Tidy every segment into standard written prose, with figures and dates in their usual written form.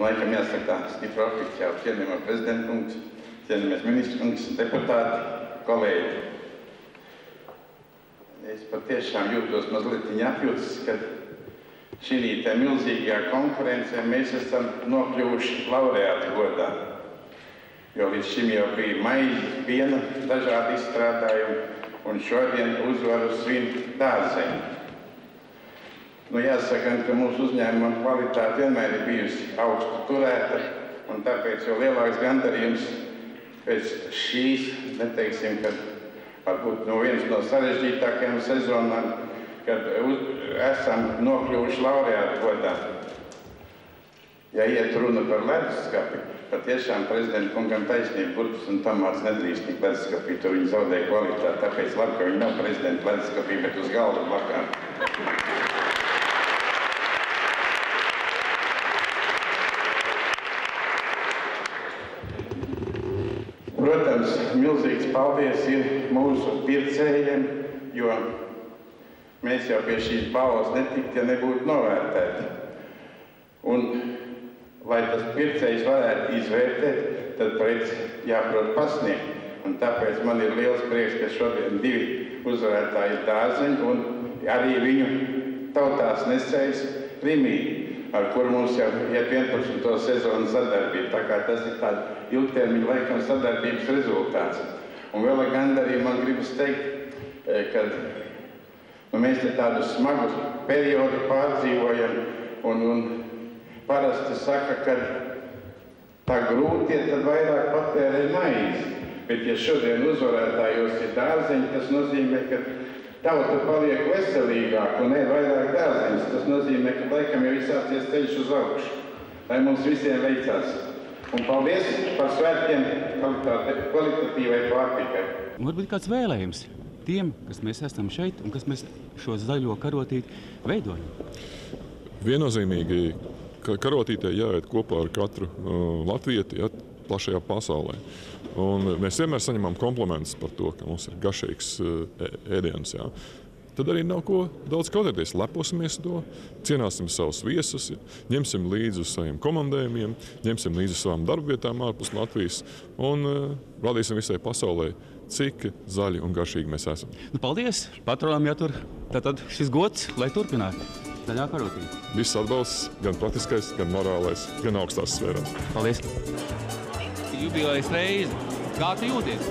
Laikam jāsaka stipri oficiāli cienījumā prezidenta kungs, cienījamies ministra kungs, deputāti, kolēģi. Es patiešām jūtos mazliet apjūts, ka šī milzīgajā konkurencē mēs esam nokļuvuši laureāti godā. Jo līdz šim jau bija maizes, piena, dažādi izstrādājumi, un šodien uzvaru svin dārzeņi. Jāsaka, ka mūsu uzņēmuma kvalitāte vienmēr ir bijusi augstu turēta, un tāpēc jau lielāks gandarījums pēc šīs, neteiksim, kad varbūt viens no sarežģītākajām sezonām, kad esam nokļuvuši laureātu godā. Ja iet runa par leduskapi, patiešām prezidenta kungam taisnība, burtus un tomāts nedrīkst tik leduskapī, tur viņi zaudēja kvalitāti, tāpēc labi, ka viņi nav prezidenta leduskapī, bet uz galda blakām. Protams, milzīgs paldies ir mūsu pircējiem, jo mēs jau pie šīs balvas netiktu, ja nebūtu novērtēti. Un, lai tas pircējs varētu izvērtēt, tad preci jāprot pasniegt. Un tāpēc man ir liels prieks, ka šodien 2 uzvarētāji ir dārzeņi un arī viņu tautās nesējs Rimī, ar kuru mums jau iet 11. sezonu sadarbība. Tā kā tas ir tāds ilgtermiņa laikam sadarbības rezultāts. Un vēl ar gandarījumu man gribas teikt, ka mēs te tādus smagus periodu pārdzīvojam un parasti saka, ka tā grūtie tad vairāk patērē maizi. Bet ja šodien uzvarētājos ir dārzeņi, tas nozīmē, ka tauta paliek veselīgāk un ir vairāk dārzeņus. Tas nozīmē, ka laikam jau ir sācies ceļš uz augšu. Lai mums visiem veicās. Un paldies par svētkiem kvalitatīvai pārtikai. Varbūt kāds vēlējums tiem, kas mēs esam šeit un kas mēs šo zaļo karotīti veidojam? Viennozīmīgi, ka karotītei jāiet kopā ar katru latvieti plašajā pasaulē. Un mēs vienmēr saņemam komplimentus par to, ka mums ir garšīgs ēdiens. Jā. Tad arī nav ko daudz kautēties. Leposimies to, cienāsim savus viesus, ņemsim līdzi uz saviem komandējumiem, ņemsim līdzi uz savām darbvietām ārpus Latvijas un rādīsim visai pasaulē, cik zaļi un garšīgi mēs esam. Paldies! Patronam jātur tātad šis gods, lai turpinātu zaļā karotīte. Viss atbalsts, gan praktiskais, gan morālais, gan augstās sfērās. Paldies! Jubilejas reize. Kā tu jūties?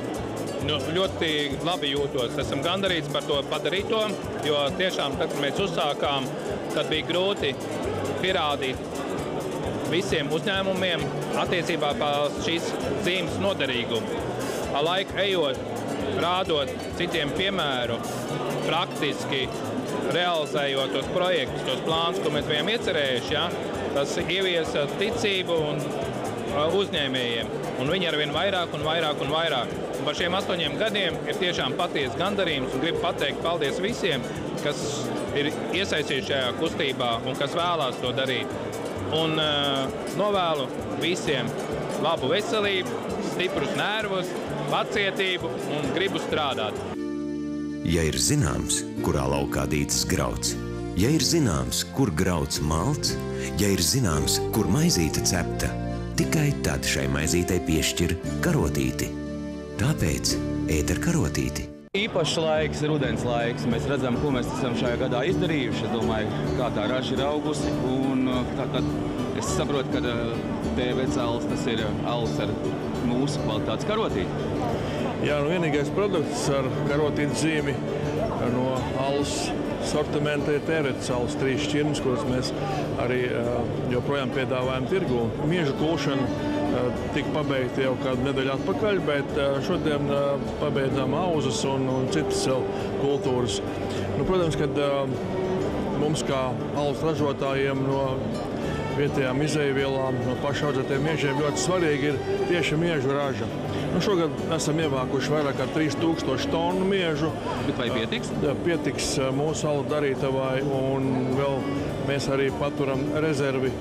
Ļoti labi jūtos. Esam gandarīts par to padarīto, jo tiešām, tad, kad mēs uzsākām, tad bija grūti pierādīt visiem uzņēmumiem attiecībā par šīs zīmes noderīgumu. Ar laiku ejot, rādot citiem piemēru, praktiski realizējot tos projektus, tos plānus, ko mēs bijām iecerējuši, ja, tas ieviesa ticību un uzņēmējiem. Un viņi arvien vairāk un vairāk un vairāk. Un par šiem 8 gadiem ir tiešām patiesa gandarījums un gribu pateikt paldies visiem, kas ir iesaistīti šajā kustībā un kas vēlās to darīt. Un novēlu visiem labu veselību, stiprus nervus, pacietību un gribu strādāt. Ja ir zināms, kurā laukā dītas grauds, ja ir zināms, kur grauds malts, ja ir zināms, kur maizīte cepta, tikai tad šai maizītei piešķir karotīti. Tāpēc ēd ar karotīti. Īpašs laiks, rudens laiks. Mēs redzam, ko mēs esam šajā gadā izdarījuši. Es domāju, kā tā raža ir augusi. Un tad es saprotu, ka TV cēls tas ir alus ar mūsu kvalitātes karotīti. Jā, vienīgais produkts ar karotīti zīmi no alus sortimenta ir tērētas alus 3 šķirnes, kuras mēs arī joprojām piedāvājam tirgu. Miežu kūšana tika pabeigta jau kādu nedēļu atpakaļ, bet šodien pabeidzām auzas un citas vēl kultūras. Protams, kad mums kā alus ražotājiem no vietējām izejvielām, no pašaudzētiem miežiem ļoti svarīgi ir tieši miežu raža. Šogad esam ievākuši vairāk kā 3000 tonu miežu. Bet vai pietiks? Pietiks mūsu alu darītavai, un vēl mēs arī paturam rezervi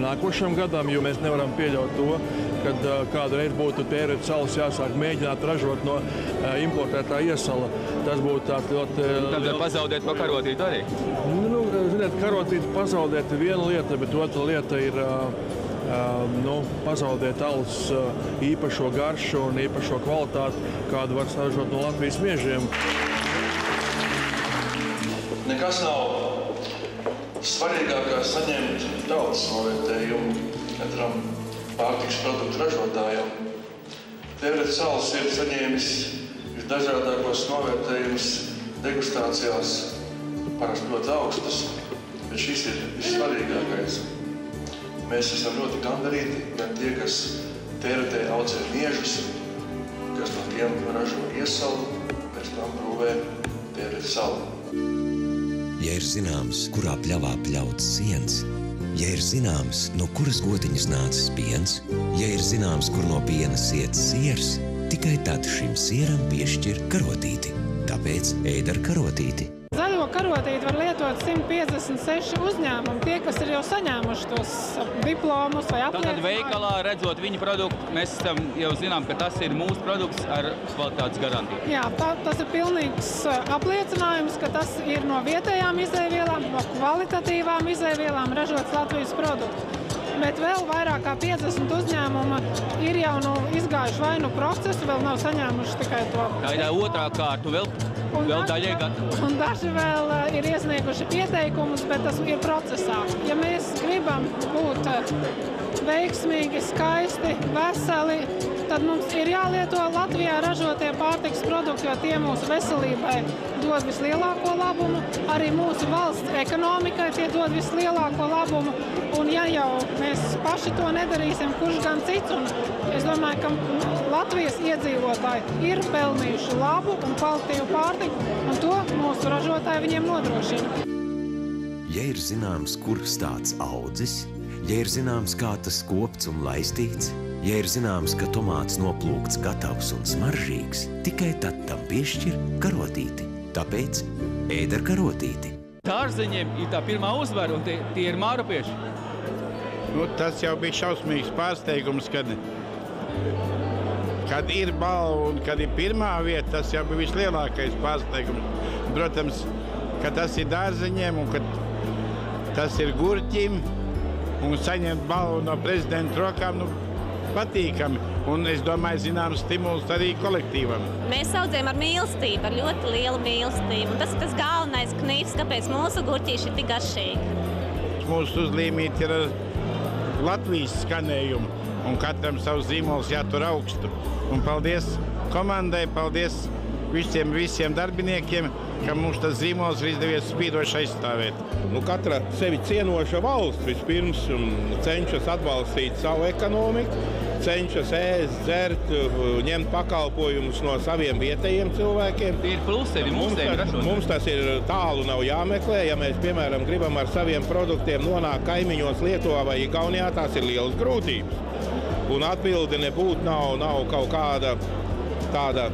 nākošam gadam, jo mēs nevaram pieļaut to, kad kādu reizi būtu tērētas alus jāsāk mēģināt ražot no importētā iesala. Tas būtu tāds ļoti... Tad pazaudēt pa karotīti arī? Ziniet, karotīti pazaudēt ir viena lieta, bet otra lieta ir pazaudēt alus īpašo garšu un īpašo kvalitāti, kādu var saražot no Latvijas mežiem. Nekas nav svarīgāk kā saņemt tautas novērtējumu katram pārtikas produktu ražotājam. Tērets Alus ir saņēmis visdažādākos novērtējumus degustācijās, parasti ļoti augstus, bet šis ir vissvarīgākais. Mēs esam ļoti gandarīti, gan tie, kas tēretē audzē miežus, kas no tiem ražo iesalu, pēc tam prūvē Tērets Alu. Ja ir zināms, kurā pļavā pļauts siens, ja ir zināms, no kuras gotiņas nācis piens, ja ir zināms, kur no piena siets siers, tikai tad šim sieram piešķir karotīti. Tāpēc ēd ar karotīti. Zaļo karotīti var lietot 156 uzņēmumi, tie, kas ir jau saņēmuši tos diplomus vai apliecinājumus. Tātad veikalā, redzot viņu produktu, mēs jau zinām, ka tas ir mūsu produkts ar kvalitātes garantiju. Jā, tas ir pilnīgs apliecinājums, ka tas ir no vietējām izēvielām, no kvalitatīvām izēvielām ražots Latvijas produkts. Bet vēl vairāk kā 50 uzņēmuma ir jau izgājuši vai procesu, vēl nav saņēmuši tikai to. Tā ir otrā kārta, vēl daļai gatava. Un daži vēl ir iesnieguši pieteikumus, bet tas ir procesā. Ja mēs gribam būt veiksmīgi, skaisti, veseli, tad mums ir jālieto Latvijā ražotie pārtikas produkti, jo tie mūsu veselībai dod vislielāko labumu, arī mūsu valsts ekonomikai tie dod vislielāko labumu. Un ja jau mēs paši to nedarīsim, kurš gan cits, un es domāju, ka Latvijas iedzīvotāji ir pelnījuši labu un kvalitatīvu pārtiku, un to mūsu ražotāji viņiem nodrošina. Ja ir zināms, kur stāds audzis, ja ir zināms, kā tas kopts un laistīts, ja ir zināms, ka tomāts noplūkts gatavs un smaržīgs, tikai tad tam piešķir karotīti. Tāpēc ēd ar karotīti. Dārzeņiem ir tā pirmā uzvara, un tie ir mārupieši. Tas jau bija šausmīgs pārsteigums, kad ir balva un kad ir pirmā vieta, tas jau bija vislielākais pārsteigums. Protams, ka tas ir dārzeņiem un ka tas ir gurķim un saņemt balvu no prezidenta rokām, patīkami. Un es domāju, zināms stimuls arī kolektīvam. Mēs audzējam ar mīlestību, ar ļoti lielu mīlestību. Un tas ir tas galvenais knīfs, kāpēc mūsu gurķīši ir tik garšīgi. Mūsu uzlīmīti ir ar Latvijas skanējumu, un katram savs zīmols jātur augstu. Un paldies komandai, paldies visiem darbiniekiem, ka mums tas zīmols ir izdevies spīdoši aizstāvēt. Katra sevi cienoša valsts vispirms cenšas atbalstīt savu ekonomiku, cenšas ēst, dzert, ņemt pakalpojumus no saviem vietējiem cilvēkiem. Tie ir plusi, mums tas ir tālu nav jāmeklē. Ja mēs, piemēram, gribam ar saviem produktiem nonākt kaimiņos Lietuvā vai Igaunijā, tās ir lielas grūtības. Un atbilde nebūtu nav kaut kāda tāda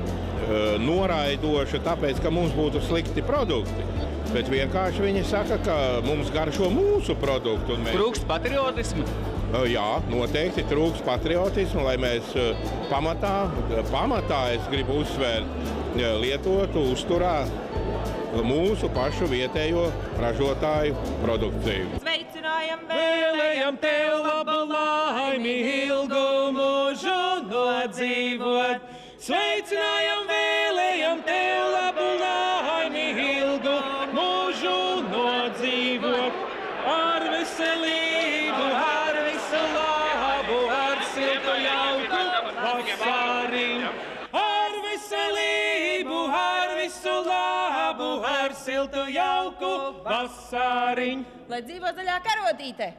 noraidoša, tāpēc, ka mums būtu slikti produkti. Bet vienkārši viņi saka, ka mums garšo mūsu produktu. Trūkst patriotismu? Jā, noteikti trūkst patriotismu, lai mēs pamatā es gribu uzsvērt lietotu, uzturā mūsu pašu vietējo ražotāju produkciju. Sveicinājam, vēlējam tev labu laimi, ilgu mūžu nodzīvot. Sveicinājam, vēlējam tev labu laimi, ilgu mūžu nodzīvot. Ar veselību, ar visu labu, ar siltu jauku vasariņu. Ar veselību, ar visu labu, ar siltu jauku vasariņu. Lai dzīvo zaļā karotīte!